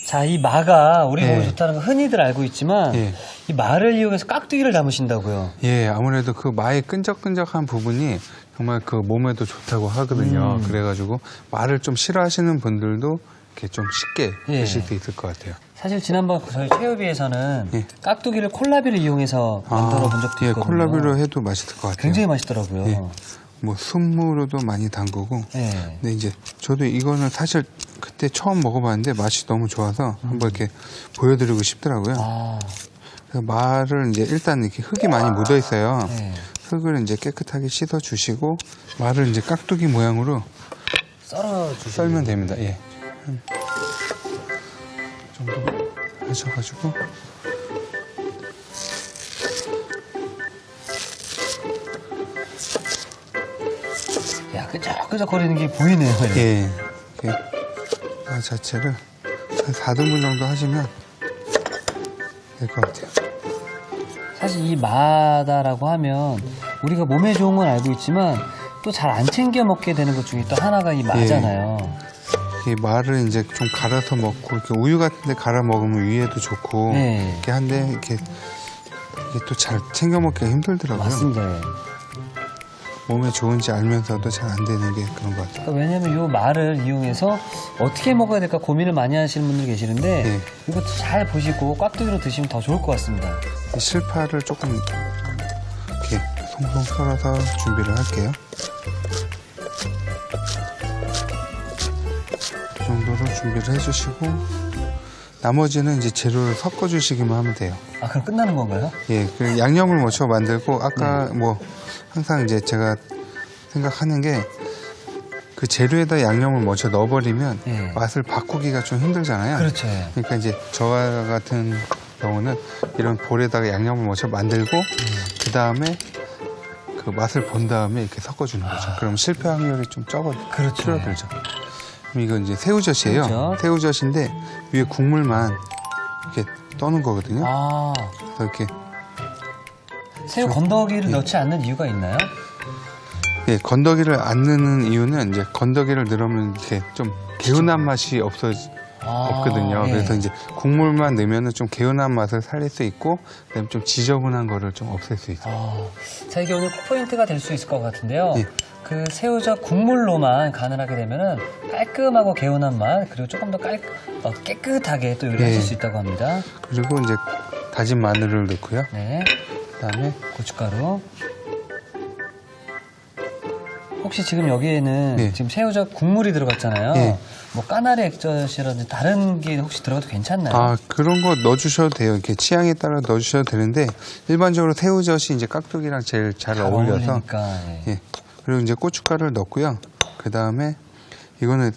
자, 이 마가 우리 몸에 예. 좋다는 거 흔히들 알고 있지만 예. 이 마를 이용해서 깍두기를 담으신다고요. 예, 아무래도 그 마의 끈적끈적한 부분이 정말 그 몸에도 좋다고 하거든요. 그래가지고 마를 좀 싫어하시는 분들도 이렇게 좀 쉽게 예. 드실 수 있을 것 같아요. 사실 지난번 저희 최유비에서는 예. 깍두기를 콜라비를 이용해서 만들어 본 적도 예, 있거든요. 콜라비로 해도 맛있을 것 같아요. 굉장히 맛있더라고요. 예. 뭐 순무로도 많이 담그고. 예. 근데 이제 저도 이거는 사실 그때 처음 먹어봤는데 맛이 너무 좋아서 한번 이렇게 보여드리고 싶더라고요. 아, 그래서 마를 이제 일단 이렇게 흙이 많이 묻어 있어요. 예. 흙을 이제 깨끗하게 씻어 주시고 마를 이제 깍두기 모양으로 썰어 주시면 썰면 됩니다. 예. 한 정도 하셔가지고 야, 끄적끄적거리는 게 보이네요. 예, 이렇게 마 자체를 한 4등분 정도 하시면 될 것 같아요. 사실 이 마다라고 하면 우리가 몸에 좋은 건 알고 있지만 또 잘 안 챙겨 먹게 되는 것 중에 또 하나가 이 마잖아요. 이 마를 이제 좀 갈아서 먹고 이렇게 우유 같은데 갈아 먹으면 위에도 좋고 네. 이렇게 한데 이게 또 잘 챙겨 먹기가 힘들더라고요. 맞습니다. 예. 몸에 좋은지 알면서도 잘 안 되는 게 그런 것 같아요. 그러니까 왜냐면 이 말을 이용해서 어떻게 먹어야 될까 고민을 많이 하시는 분들이 계시는데 네. 이것도 잘 보시고 깍두기로 드시면 더 좋을 것 같습니다. 이 실파를 조금 이렇게 송송 썰어서 준비를 할게요. 이 정도로 준비를 해주시고 나머지는 이제 재료를 섞어주시기만 하면 돼요. 아, 그럼 끝나는 건가요? 예, 그 양념을 먼저 만들고 아까 뭐 항상 이제 제가 생각하는 게 그 재료에다 양념을 먼저 넣어버리면 예. 맛을 바꾸기가 좀 힘들잖아요. 그렇죠. 예. 그러니까 이제 저와 같은 경우는 이런 볼에다가 양념을 먼저 만들고 그 다음에 그 맛을 본 다음에 이렇게 섞어주는 거죠. 그럼 실패 확률이 좀 그렇죠. 줄어들죠. 그럼 이건 이제 새우젓이에요. 새우젓. 새우젓인데 위에 국물만 이렇게 떠는 거거든요. 아, 그래서 이렇게 새우 건더기를 넣지 않는 이유가 있나요? 예, 건더기를 안 넣는 이유는 이제 건더기를 넣으면 이렇게 좀 개운한 맛이 없거든요. 예. 그래서 이제 국물만 넣으면 좀 개운한 맛을 살릴 수 있고, 그다음에 좀 지저분한 거를 좀 없앨 수 있어요. 아, 자, 이게 오늘 포인트가 될 수 있을 것 같은데요. 예. 그 새우젓 국물로만 간을 하게 되면은 깔끔하고 개운한 맛, 그리고 조금 더 깨끗하게 또 요리하실 예. 수 있다고 합니다. 그리고 이제 다진 마늘을 넣고요. 네. 그다음에 고춧가루. 혹시 지금 여기에는 예. 지금 새우젓 국물이 들어갔잖아요. 예. 뭐 까나리 액젓이라든지 다른 게 혹시 들어가도 괜찮나요? 아, 그런 거 넣어주셔도 돼요. 이렇게 취향에 따라 넣어주셔도 되는데 일반적으로 새우젓이 이제 깍두기랑 제일 잘 어울려서 어울리니까, 예. 예. 그리고 이제 고춧가루를 넣고요. 그 다음에 이거는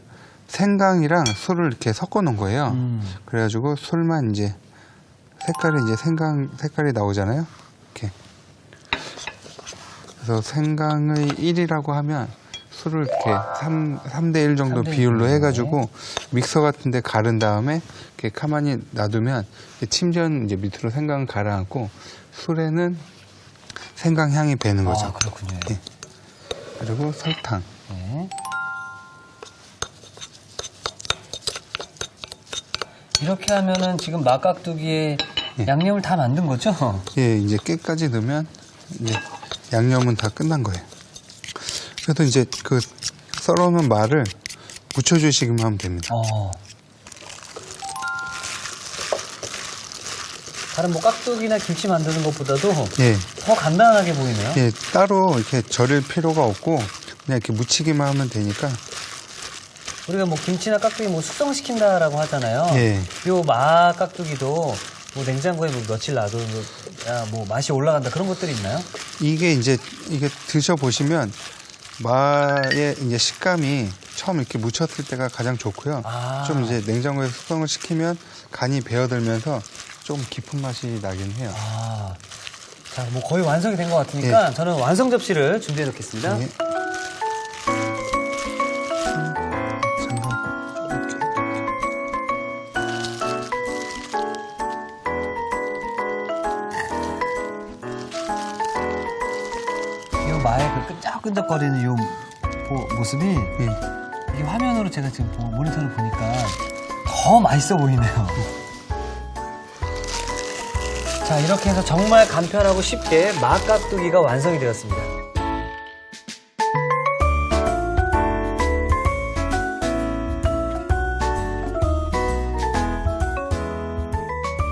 생강이랑 술을 이렇게 섞어 놓은 거예요. 그래가지고 술만 이제 색깔이 이제 생강 색깔이 나오잖아요. 이렇게. 그래서 생강의 1이라고 하면 술을 이렇게 3대 1 정도 3대1 비율로 네. 해가지고 믹서 같은 데 가른 다음에 이렇게 가만히 놔두면 침전 이제 밑으로 생강을 가라앉고 술에는 생강 향이 배는 거죠. 아, 그렇군요. 예. 그리고 설탕. 네. 이렇게 하면은 지금 막깍두기에 예. 양념을 다 만든 거죠? 예, 이제 깨까지 넣으면 이제 양념은 다 끝난 거예요. 그래서 이제 그 썰어놓은 마를 묻혀주시기만 하면 됩니다. 다른 뭐 깍두기나 김치 만드는 것보다도 예, 더 간단하게 보이네요. 예, 따로 이렇게 절일 필요가 없고 그냥 이렇게 묻히기만 하면 되니까. 우리가 뭐 김치나 깍두기 뭐 숙성시킨다라고 하잖아요. 예. 요 마 깍두기도 뭐 냉장고에 뭐 며칠 놔두면 뭐 맛이 올라간다 그런 것들이 있나요? 이게 이제 이게 드셔보시면 마의 이제 식감이 처음 이렇게 묻혔을 때가 가장 좋고요. 아. 좀 이제 냉장고에서 숙성을 시키면 간이 배어들면서 좀 깊은 맛이 나긴 해요. 아, 자, 뭐 거의 완성이 된 것 같으니까 저는 완성 접시를 준비해 놓겠습니다. 예. 잠깐 이렇게. 이 마의 그 끈적끈적거리는 이 모습이 예. 이 화면으로 제가 지금 모니터를 보니까 더 맛있어 보이네요. 자, 이렇게 해서 정말 간편하고 쉽게 마깍두기가 완성이 되었습니다.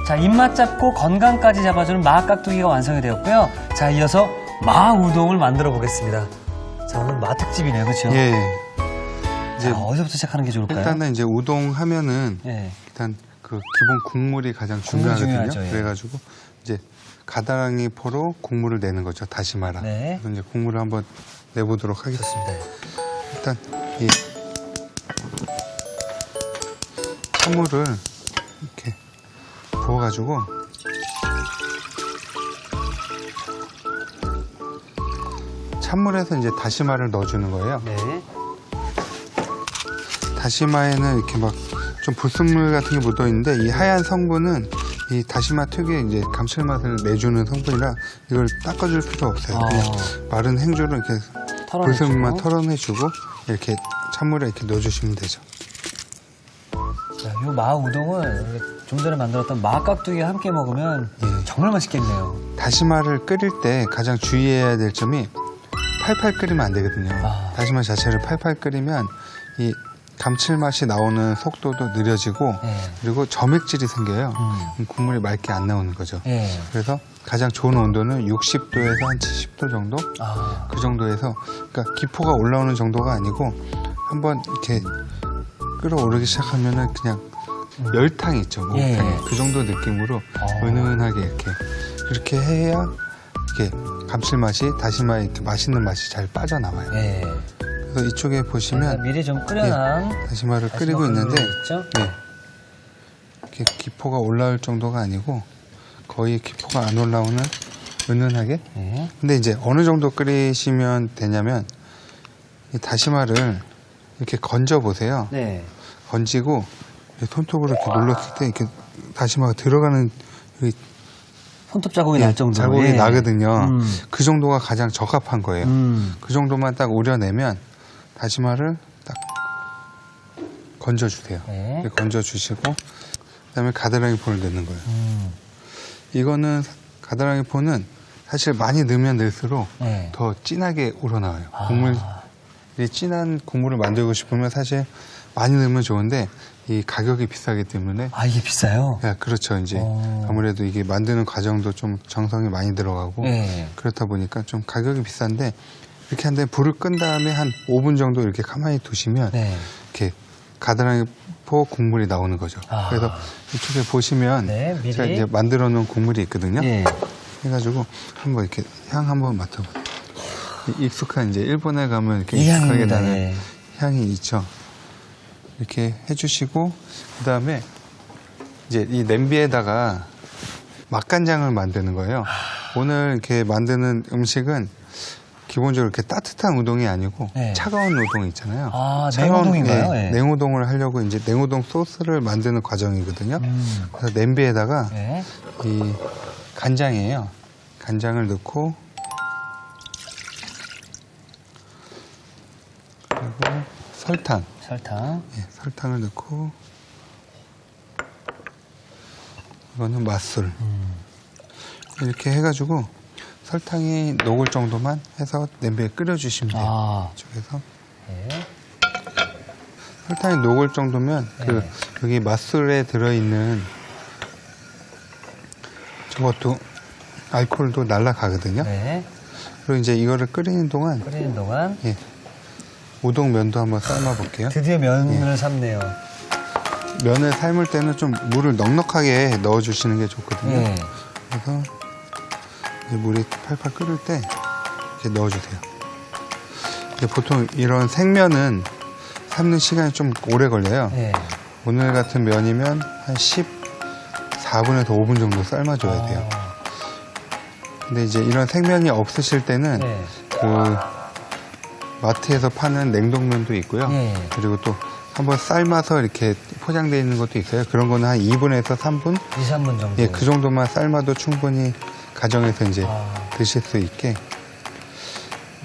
자, 입맛 잡고 건강까지 잡아주는 마깍두기가 완성이 되었고요. 자, 이어서 마우동을 만들어 보겠습니다. 자, 오늘 마 특집이네요, 그렇죠? 예. 이제 어디서부터 시작하는 게 좋을까요? 일단은 이제 우동 하면은 예. 일단 그 기본 국물이 가장 국물이 중요하거든요. 중요하죠, 예. 그래가지고 이제 가다랑이 포로 국물을 내는 거죠. 다시마랑. 네. 그래서 이제 국물을 한번 내보도록 하겠습니다. 일단 이 찬물을 이렇게 부어가지고 찬물에서 이제 다시마를 넣어주는 거예요. 네. 다시마에는 이렇게 막 좀 불순물 같은 게 묻어 있는데 이 하얀 성분은 이 다시마 특유의 이제 감칠맛을 내주는 성분이라 이걸 닦아줄 필요 없어요. 그냥 마른 행주로 이렇게 털어내주고. 불순물만 털어내주고 이렇게 찬물에 이렇게 넣어주시면 되죠. 자, 이 마우동을 좀 전에 만들었던 마깍두기와 함께 먹으면 예. 정말 맛있겠네요. 다시마를 끓일 때 가장 주의해야 될 점이 팔팔 끓이면 안 되거든요. 다시마 자체를 팔팔 끓이면 이 감칠맛이 나오는 속도도 느려지고 예. 그리고 점액질이 생겨요. 국물이 맑게 안 나오는 거죠. 예. 그래서 가장 좋은 온도는 60도에서 한 70도 정도? 그 정도에서 그러니까 기포가 올라오는 정도가 아니고 한번 이렇게 끓어오르기 시작하면은 그냥 열탕 있죠. 목탕. 예. 그 정도 느낌으로 은은하게 이렇게 해야 이게 감칠맛이 다시마에 이렇게 맛있는 맛이 잘 빠져나와요. 예. 그래서 이쪽에 보시면 미리 좀 끓여놓은 다시마를 끓이고 있는데 있죠? 네. 이렇게 기포가 올라올 정도가 아니고 거의 기포가 안 올라오는 은은하게. 예. 근데 이제 어느 정도 끓이시면 되냐면 이 다시마를 이렇게 건져 보세요. 네. 건지고 손톱으로 이렇게 눌렀을 때 이렇게 다시마가 들어가는 이 손톱 자국이 날 정도로. 자국이 예. 나거든요. 그 정도가 가장 적합한 거예요. 그 정도만 딱 우려내면 다시마를 딱 건져주세요. 네. 이렇게 건져주시고 그다음에 가다랑이 포를 넣는 거예요. 이거는 가다랑이 포는 사실 많이 넣으면 넣을수록 네. 더 진하게 우러나와요. 국물이 진한 국물을 만들고 싶으면 사실 많이 넣으면 좋은데 이 가격이 비싸기 때문에 아, 이게 비싸요? 야, 그렇죠. 이제 아무래도 이게 만드는 과정도 좀 정성이 많이 들어가고 네. 그렇다 보니까 좀 가격이 비싼데 이렇게 한데 불을 끈 다음에 한 5분 정도 이렇게 가만히 두시면 네. 이렇게 가다랑이 포 국물이 나오는 거죠. 그래서 이쪽에 보시면 네, 미리. 제가 이제 만들어 놓은 국물이 있거든요. 예. 해가지고 한번 이렇게 향 한번 맡아보세요. 익숙한 이제 일본에 가면 이렇게 이 익숙하게 향입니다. 나는 예. 향이 있죠. 이렇게 해주시고 그 다음에 이제 이 냄비에다가 맛간장을 만드는 거예요. 오늘 이렇게 만드는 음식은 기본적으로 이렇게 따뜻한 우동이 아니고 네. 차가운 우동 있잖아요. 아, 차가운, 냉우동인가요? 네, 예. 냉우동을 하려고 이제 냉우동 소스를 만드는 과정이거든요. 그래서 냄비에다가 네. 이 간장이에요. 간장을 넣고 그리고 설탕. 설탕. 예, 설탕을 넣고 이거는 맛술 이렇게 해가지고 설탕이 녹을 정도만 해서 냄비에 끓여주시면 돼요. 아. 이쪽에서 네. 설탕이 녹을 정도면 그 네. 여기 맛술에 들어있는 저것도 알코올도 날아가거든요. 네. 그리고 이제 이거를 끓이는 동안 끓이는 동안 예, 우동 면도 한번 삶아 볼게요. 드디어 면을 삶네요. 면을 삶을 때는 좀 물을 넉넉하게 넣어주시는 게 좋거든요. 예. 그래서 이제 물이 팔팔 끓을 때 이렇게 넣어주세요. 이제 보통 이런 생면은 삶는 시간이 좀 오래 걸려요. 예. 오늘 같은 면이면 한 14분에서 5분 정도 삶아줘야 돼요. 근데 이제 이런 생면이 없으실 때는 네. 그 마트에서 파는 냉동면도 있고요. 예. 그리고 또 한번 삶아서 이렇게 포장되어 있는 것도 있어요. 그런 거는 한 2분에서 3분? 2, 3분 정도. 예, 그 정도만 삶아도 충분히 가정에서 이제 아. 드실 수 있게.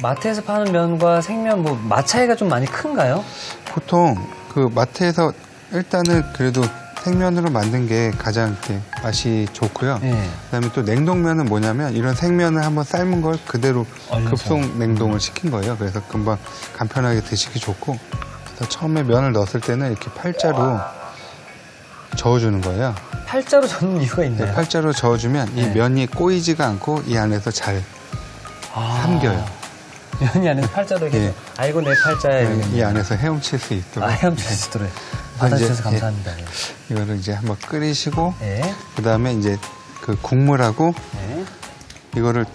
마트에서 파는 면과 생면 뭐 맛 차이가 좀 많이 큰가요? 보통 그 마트에서 일단은 그래도 생면으로 만든 게 가장 이렇게 맛이 좋고요. 예. 그다음에 또 냉동면은 뭐냐면 이런 생면을 한번 삶은 걸 그대로 얼려서. 급속 냉동을 시킨 거예요. 그래서 금방 간편하게 드시기 좋고, 그래서 처음에 면을 넣었을 때는 이렇게 팔자로 저어주는 거예요. 팔자로 젓는 이유가 있나요? 네, 팔자로 저어주면 이 네. 면이 꼬이지가 않고 이 안에서 잘 삼겨요. 면이 안에서 팔자로 이렇게 예. 아이고 내 팔자야 이 이러겠네요. 안에서 헤엄칠 수 있도록. 헤엄칠 수 있도록 이제, 받아주셔서 감사합니다. 예. 이거를 이제 한번 끓이시고, 예. 그 다음에 이제 그 국물하고 예. 이거를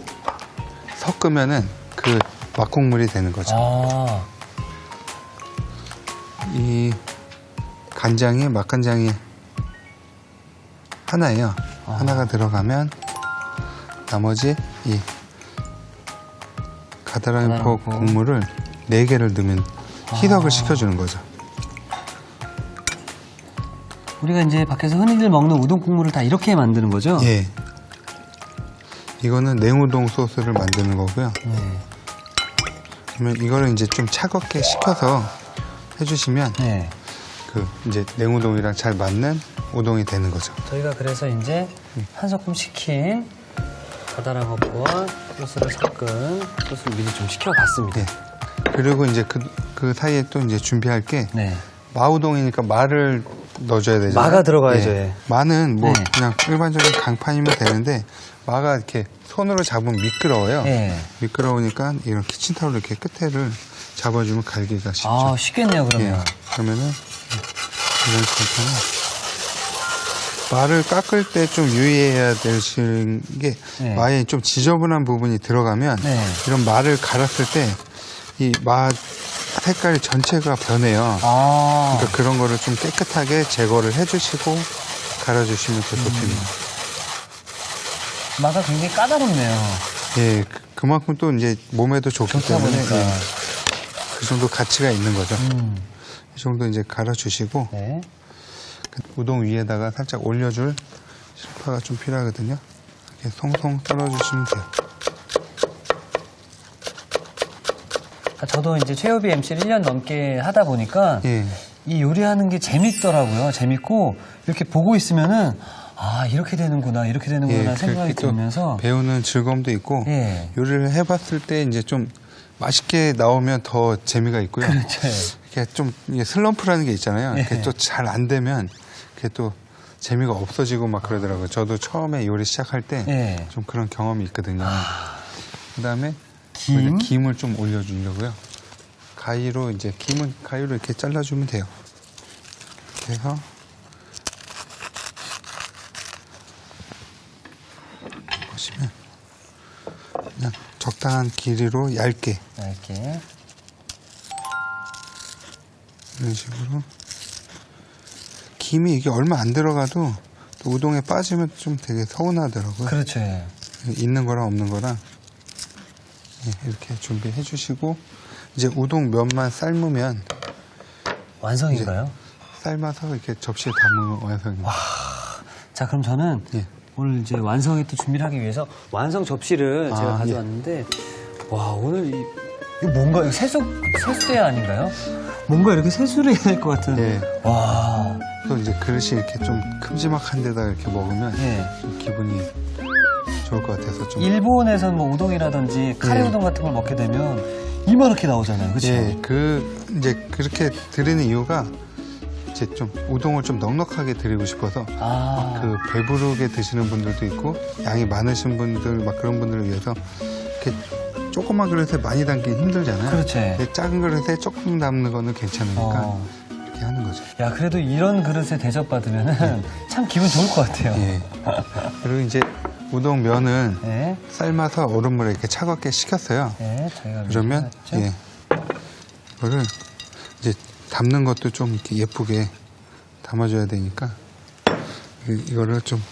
섞으면은 그 막국물이 되는 거죠. 아, 이 간장이 맛간장이 하나예요. 하나가 들어가면 나머지 이 가다랑포 가다랑포. 국물을 4개를 넣으면 희석을 시켜주는 거죠. 우리가 이제 밖에서 흔히들 먹는 우동 국물을 다 이렇게 만드는 거죠? 예. 이거는 냉우동 소스를 만드는 거고요. 네. 그러면 이거를 이제 좀 차갑게 식혀서 해주시면 네. 그 이제 냉우동이랑 잘 맞는 우동이 되는 거죠. 저희가 그래서 이제 한 소끔 식힌 가다랑어포와 소스를 섞은 소스를 미리 좀 식혀봤습니다. 예. 그리고 이제 그 사이에 또 이제 준비할 게 네. 마우동이니까 마를 넣어줘야 되잖아요. 마가 들어가야죠, 예. 예. 마는 뭐 네. 그냥 일반적인 강판이면 되는데 마가 이렇게 손으로 잡으면 미끄러워요. 예. 미끄러우니까 이런 키친타올로 이렇게 끝에를 잡아주면 갈기가 쉽죠. 아, 쉽겠네요, 예. 그러면. 그러면은 이런 상태는 마를 깎을 때 좀 유의해야 되시는 게 네. 마에 좀 지저분한 부분이 들어가면 네. 이런 마를 갈았을 때 이 마 색깔이 전체가 변해요. 아, 그러니까 그런 거를 좀 깨끗하게 제거를 해주시고 갈아주시면 더 좋습니다. 마가 굉장히 까다롭네요. 예, 그만큼 또 이제 몸에도 좋기 좋다 때문에 보니까. 예, 그 정도 가치가 있는 거죠. 이 정도 이제 갈아주시고 네. 그 우동 위에다가 살짝 올려줄 실파가 좀 필요하거든요. 이렇게 송송 썰어주시면 돼요. 저도 이제 최호비 MC를 1년 넘게 하다 보니까 예, 이 요리하는 게 재밌더라고요. 재밌고 이렇게 보고 있으면은 아 이렇게 되는구나 이렇게 되는구나 생각이 그렇게 또 들면서 배우는 즐거움도 있고 예. 요리를 해봤을 때 이제 좀 맛있게 나오면 더 재미가 있고요. 그렇죠. 이렇게 좀 이게 슬럼프라는 게 있잖아요. 예. 이렇게 또 잘 안 되면 그게 또 재미가 없어지고 막 그러더라고요. 저도 처음에 요리 시작할 때 좀 예. 그런 경험이 있거든요. 그다음에 김? 김을 좀 올려주려고요. 가위로 이제 김은 가위로 이렇게 잘라주면 돼요. 이렇게 해서 보시면 그냥 적당한 길이로 얇게 이렇게 이런 식으로 김이 이게 얼마 안 들어가도 또 우동에 빠지면 좀 되게 서운하더라고요. 그렇죠. 예. 있는 거랑 없는 거랑 이렇게 준비해 주시고 이제 우동 면만 삶으면 완성인가요? 삶아서 이렇게 접시에 담으면 완성입니다. 자 그럼 저는 예. 오늘 이제 완성에 또 준비를 하기 위해서 완성 접시를 제가 아, 가져왔는데 와 오늘 이거 뭔가 이거 세수대 아닌가요? 뭔가 이렇게 세수를 해야 될 것 같은. 예. 와. 또 이제 그릇이 이렇게 좀 큼지막한 데다 이렇게 먹으면 예. 좀 기분이 좋을 것 같아서 좀. 일본에서는 뭐 우동이라든지 카레 예. 우동 같은 걸 먹게 되면 이만하게 나오잖아요. 그렇죠? 예, 이제 그렇게 드리는 이유가 이제 좀 우동을 좀 넉넉하게 드리고 싶어서 아. 그 배부르게 드시는 분들도 있고 양이 많으신 분들 막 그런 분들을 위해서 이렇게 조그만 그릇에 많이 담기는 힘들잖아요. 그렇죠. 근데 작은 그릇에 조금 담는 거는 괜찮으니까 어. 이렇게 하는 거죠. 야 그래도 이런 그릇에 대접받으면은 참 기분 좋을 것 같아요. 예. 그리고 이제 우동 면은 예. 삶아서 얼음물에 이렇게 차갑게 식혔어요. 예. 저희가 그러면 해놨죠? 예, 이거를 이제 담는 것도 좀 이렇게 예쁘게 담아줘야 되니까 이거를 좀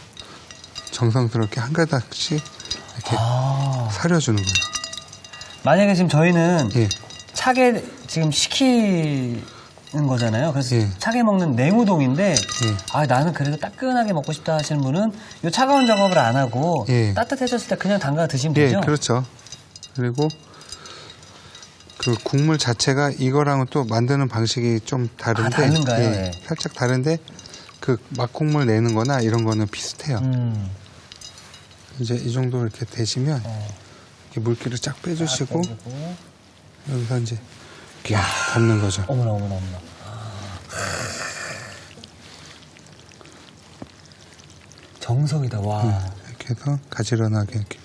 정성스럽게 한 가닥씩 이렇게 아. 사려주는 거예요. 만약에 지금 저희는 예, 차게 지금 식히는 거잖아요. 그래서 예. 차게 먹는 냉우동인데 예. 아 나는 그래도 따끈하게 먹고 싶다 하시는 분은 이 차가운 작업을 안 하고 예. 따뜻해졌을 때 그냥 담가 드시면 예, 되죠. 그렇죠. 그리고 그 국물 자체가 이거랑은 또 만드는 방식이 좀 다른데, 다른가요? 예, 네. 살짝 다른데 그 막국물 내는 거나 이런 거는 비슷해요. 이제 이 정도 이렇게 되시면 이렇게 물기를 쫙 빼주시고 여기서 이제 이렇게 담는 거죠. 어머나 어머나 어머나. 정성이다. 와. 이렇게 해서 가지런하게 이렇게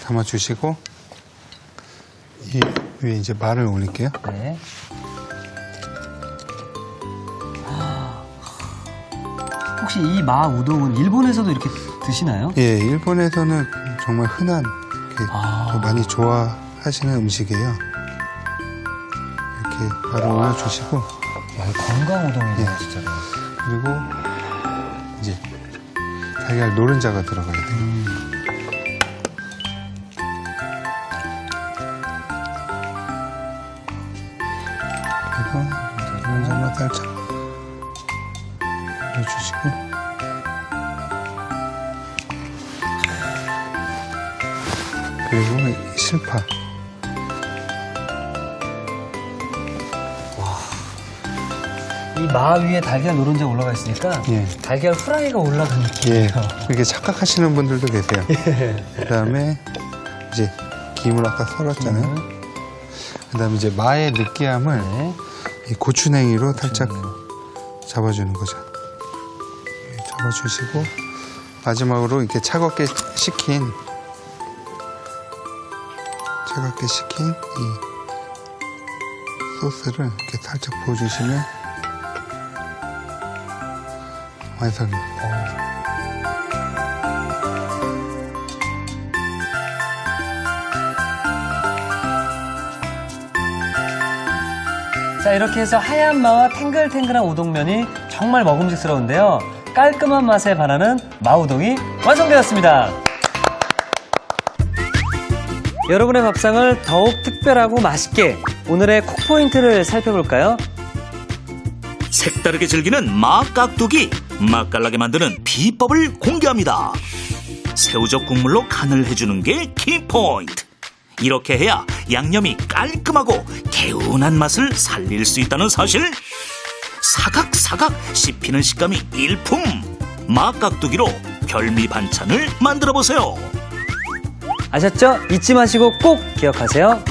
담아주시고 이 위에 이제 마를 올릴게요. 네. 혹시 이 마 우동은 일본에서도 이렇게 드시나요? 예, 일본에서는 정말 흔한 이렇게 또 많이 좋아하시는 음식이에요. 이렇게 마를 올려주시고 야, 이거 건강 우동이네요, 예. 진짜로. 그리고 이제 달걀 노른자가 들어가야 돼요. 그래서 노른자만 살짝 올려주시고 그리고 이 실파 이 마 위에 달걀 노른자 올라가 있으니까 예. 달걀 후라이가 올라간 느낌이에요. 예, 그렇게 착각하시는 분들도 계세요. 그 다음에 이제 김을 아까 썰었잖아요. 그 다음에 이제 마의 느끼함을 네. 이 고추냉이로 살짝 잡아주는 거죠. 예, 잡아주시고 마지막으로 이렇게 차갑게 식힌 이 소스를 이렇게 살짝 부어주시면 완성입니다. 자, 이렇게 해서 하얀 마와 탱글탱글한 우동면이 정말 먹음직스러운데요. 깔끔한 맛에 반하는 마우동이 완성되었습니다. 여러분의 밥상을 더욱 특별하고 맛있게 오늘의 콕포인트를 살펴볼까요? 색다르게 즐기는 마깍두기, 맛깔나게 만드는 비법을 공개합니다. 새우젓 국물로 간을 해주는 게 키포인트. 이렇게 해야 양념이 깔끔하고 개운한 맛을 살릴 수 있다는 사실. 사각사각 씹히는 식감이 일품. 마깍두기로 별미 반찬을 만들어 보세요. 아셨죠? 잊지 마시고 꼭 기억하세요.